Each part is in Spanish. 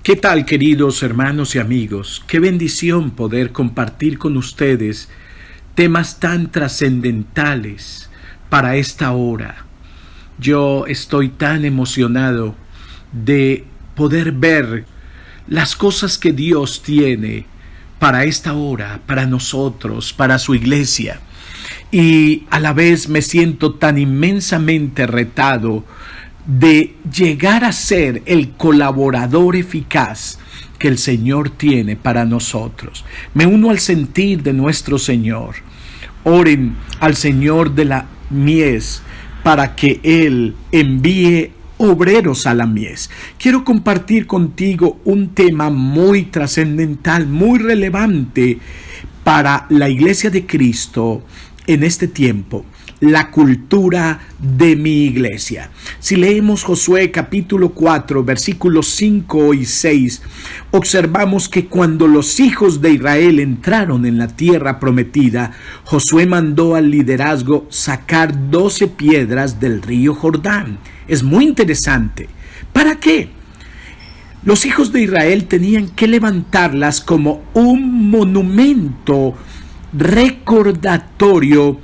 ¿Qué tal, queridos hermanos y amigos? Qué bendición poder compartir con ustedes temas tan trascendentales para esta hora. Yo estoy tan emocionado de poder ver las cosas que Dios tiene para esta hora, para nosotros, para su iglesia. Y a la vez me siento tan inmensamente retado de llegar a ser el colaborador eficaz que el Señor tiene para nosotros. Me uno al sentir de nuestro Señor. Oren al Señor de la mies para que Él envíe obreros a la mies. Quiero compartir contigo un tema muy trascendental, muy relevante para la Iglesia de Cristo en este tiempo. La cultura de mi iglesia. Si leemos Josué capítulo 4, versículos 5 y 6, observamos que cuando los hijos de Israel entraron en la tierra prometida, Josué mandó al liderazgo sacar 12 piedras del río Jordán. Es muy interesante. ¿Para qué? Los hijos de Israel tenían que levantarlas como un monumento recordatorio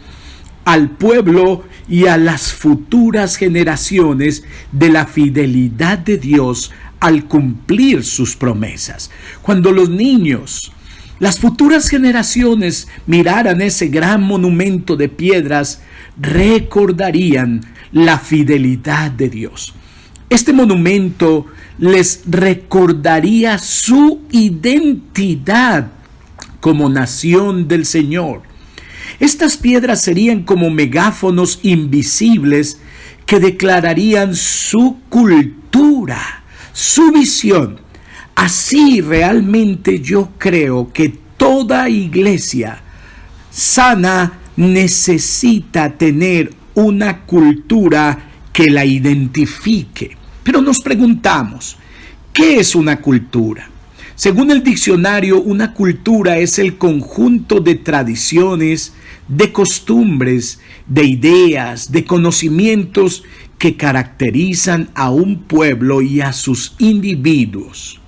al pueblo y a las futuras generaciones de la fidelidad de Dios al cumplir sus promesas. Cuando los niños, las futuras generaciones miraran ese gran monumento de piedras, recordarían la fidelidad de Dios. Este monumento les recordaría su identidad como nación del Señor. Estas piedras serían como megáfonos invisibles que declararían su cultura, su visión. Así realmente yo creo que toda iglesia sana necesita tener una cultura que la identifique. Pero nos preguntamos, ¿qué es una cultura? Según el diccionario, una cultura es el conjunto de tradiciones, de costumbres, de ideas, de conocimientos que caracterizan a un pueblo y a sus individuos.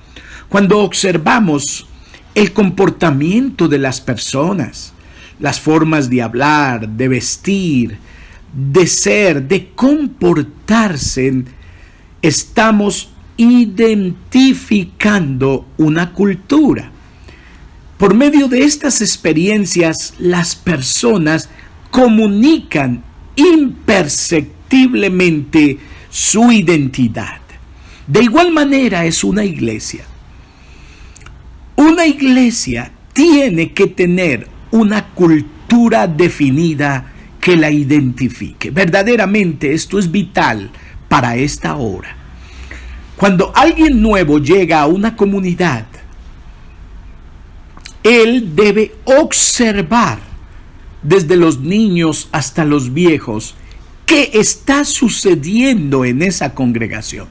Cuando observamos el comportamiento de las personas, las formas de hablar, de vestir, de ser, de comportarse, estamos identificando una cultura. Por medio de estas experiencias, las personas comunican imperceptiblemente su identidad. De igual manera es una iglesia. Una iglesia tiene que tener una cultura definida que la identifique. Verdaderamente esto es vital para esta hora. Cuando alguien nuevo llega a una comunidad, él debe observar desde los niños hasta los viejos qué está sucediendo en esa congregación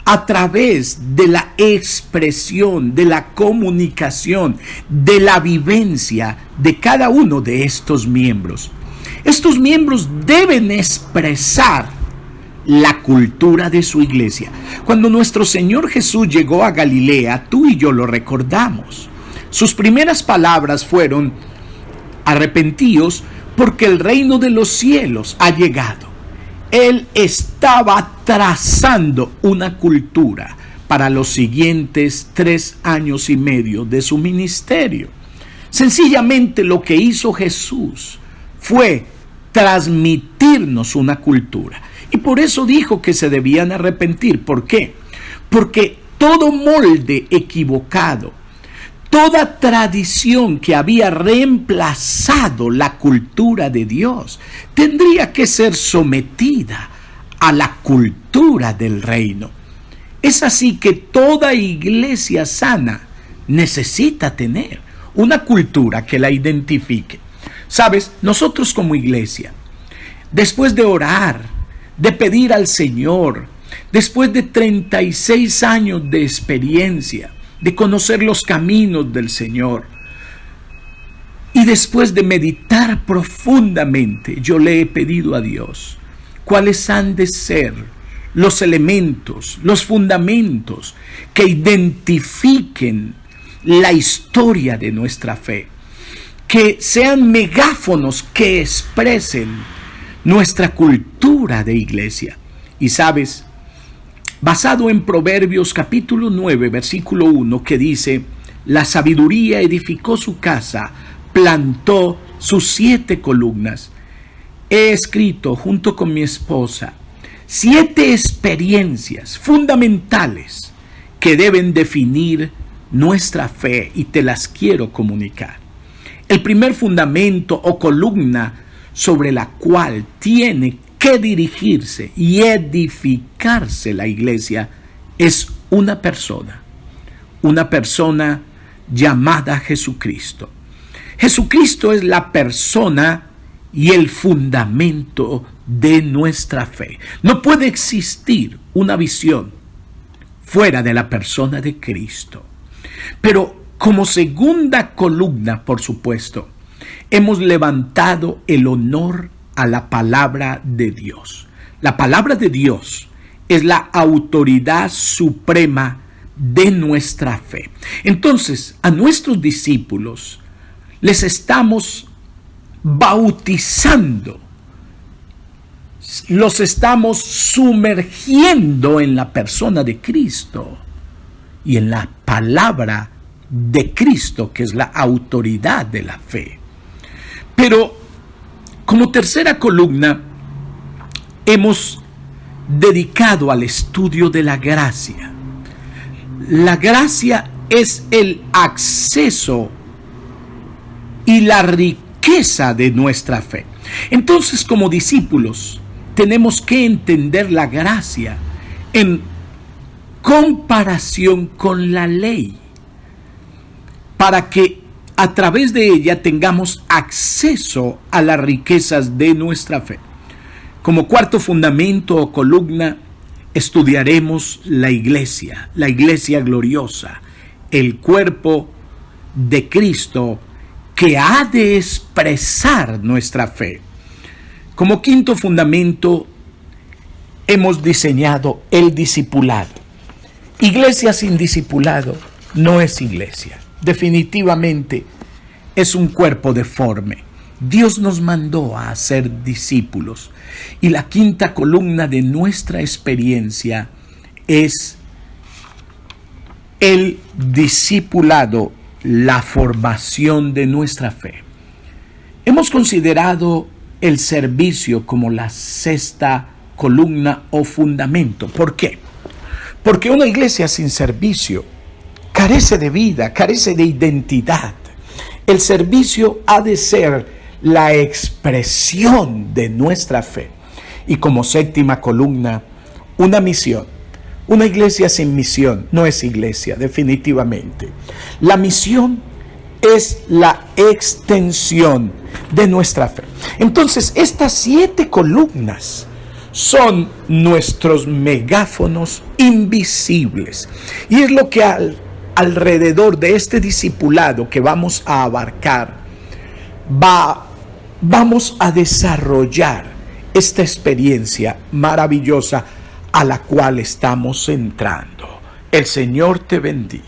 a través de la expresión, de la comunicación, de la vivencia de cada uno de estos miembros. Estos miembros deben expresar la cultura de su iglesia. Cuando nuestro Señor Jesús llegó a Galilea, tú y yo lo recordamos. Sus primeras palabras fueron: arrepentíos, porque el reino de los cielos ha llegado. Él estaba trazando una cultura para los siguientes 3 años y medio de su ministerio. Sencillamente lo que hizo Jesús fue transmitirnos una cultura. Y por eso dijo que se debían arrepentir. ¿Por qué? Porque todo molde equivocado, toda tradición que había reemplazado la cultura de Dios, tendría que ser sometida a la cultura del reino. Es así que toda iglesia sana necesita tener una cultura que la identifique. Sabes, nosotros como iglesia, después de orar, de pedir al Señor, después de 36 años de experiencia, de conocer los caminos del Señor, y después de meditar profundamente, yo le he pedido a Dios cuáles han de ser los elementos, los fundamentos que identifiquen la historia de nuestra fe, que sean megáfonos que expresen nuestra cultura de iglesia. Y sabes, basado en Proverbios capítulo 9, versículo 1, que dice: la sabiduría edificó su casa, plantó sus 7 columnas. He escrito junto con mi esposa 7 experiencias fundamentales que deben definir nuestra fe y te las quiero comunicar. El primer fundamento o columna sobre la cual tiene que dirigirse y edificarse la iglesia es una persona llamada Jesucristo. Jesucristo es la persona y el fundamento de nuestra fe. No puede existir una visión fuera de la persona de Cristo. Pero como segunda columna, por supuesto, hemos levantado el honor a la palabra de Dios. La palabra de Dios es la autoridad suprema de nuestra fe. Entonces, a nuestros discípulos les estamos bautizando, los estamos sumergiendo en la persona de Cristo y en la palabra de Cristo, que es la autoridad de la fe. Pero como tercera columna hemos dedicado al estudio de la gracia. La gracia es el acceso y la riqueza de nuestra fe. Entonces, como discípulos, tenemos que entender la gracia en comparación con la ley, para que a través de ella tengamos acceso a las riquezas de nuestra fe. Como cuarto fundamento o columna, estudiaremos la iglesia gloriosa, el cuerpo de Cristo que ha de expresar nuestra fe. Como quinto fundamento, hemos diseñado el discipulado. Iglesia sin discipulado no es iglesia. Definitivamente es un cuerpo deforme. Dios nos mandó a ser discípulos. Y la quinta columna de nuestra experiencia es el discipulado, la formación de nuestra fe. Hemos considerado el servicio como la sexta columna o fundamento. ¿Por qué? Porque una iglesia sin servicio carece de vida, carece de identidad. El servicio ha de ser la expresión de nuestra fe. Y como séptima columna, una misión. Una iglesia sin misión no es iglesia, definitivamente. La misión es la extensión de nuestra fe. Entonces, estas 7 columnas son nuestros megáfonos invisibles. Y es lo que alrededor de este discipulado que vamos a abarcar, vamos a desarrollar esta experiencia maravillosa a la cual estamos entrando. El Señor te bendiga.